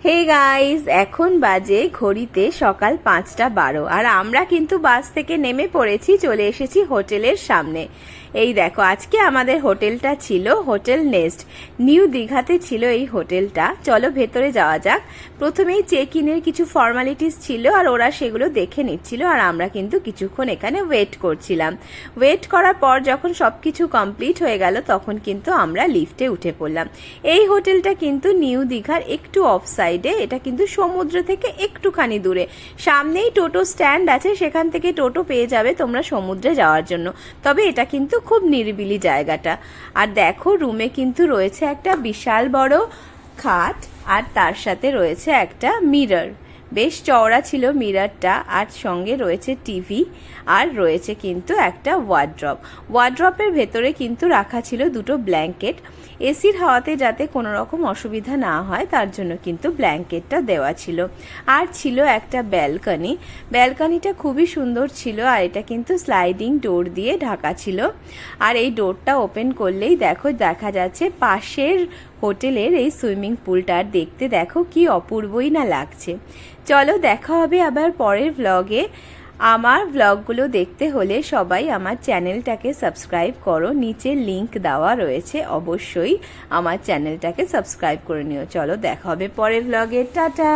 Hey guys, এখন বাজে ঘড়িতে সকাল 5:12 আর আমরা কিন্তু বাস থেকে নেমে পড়েছি, চলে এসেছি হোটেলের সামনে। এই দেখো, আজকে আমাদের হোটেলটা ছিল হোটেল নেস্ট, নিউ দীঘাতে ছিল এই হোটেলটা। চলো ভেতরে যাওয়া যাক। প্রথমেই চেক ইনের কিছু ফর্মালিটিস ছিল আর ওরা সেগুলো দেখে নিচ্ছিল, আর আমরা কিন্তু কিছুক্ষণ এখানে ওয়েট করছিলাম। ওয়েট করার পর যখন সবকিছু কমপ্লিট হয়ে গেল তখন কিন্তু আমরা লিফটে উঠে পড়লাম। এই হোটেলটা কিন্তু নিউ দীঘার একটু অফ সাইডে, এটা কিন্তু সমুদ্র থেকে একটুখানি দূরে। সামনেই টোটো স্ট্যান্ড আছে, সেখান থেকে টোটো পেয়ে যাবে তোমরা সমুদ্রে যাওয়ার জন্য। তবে এটা কিন্তু খুব নিরিবিলি জায়গাটা। আর দেখো, রুমে কিন্তু রয়েছে একটা বিশাল বড় খাট, আর তার সাথে রয়েছে একটা মিরর। বেশ চওড়া ছিল মিররটা, আর সঙ্গে রয়েছে টিভি, আর রয়েছে কিন্তু একটা ওয়ার্ড্রপের ভেতরে কিন্তু রাখা ছিল দুটো ব্ল্যাঙ্কেট। এসির হাওয়াতে যাতে কোনো রকম অসুবিধা না হয় তার জন্য কিন্তু ব্ল্যাঙ্কেটটা দেওয়া ছিল। আর ছিল একটা ব্যালকনিটা খুবই সুন্দর ছিল, আর এটা কিন্তু স্লাইডিং ডোর দিয়ে ঢাকা ছিল। আর এই ডোরটা ওপেন করলেই দেখো দেখা যাচ্ছে পাশের হোটেলের এই সুইমিং পুলটা। দেখতে দেখো কি অপূর্বই না লাগছে। চলো, দেখা হবে আবার পরের ভ্লগে। আমার ভ্লগগুলো দেখতে হলে সবাই আমার চ্যানেলটাকে সাবস্ক্রাইব করো, নিচে লিংক দেওয়া রয়েছে, অবশ্যই আমার চ্যানেলটাকে সাবস্ক্রাইব করে নিও। চলো, দেখা হবে পরের ভ্লগে। টাটা।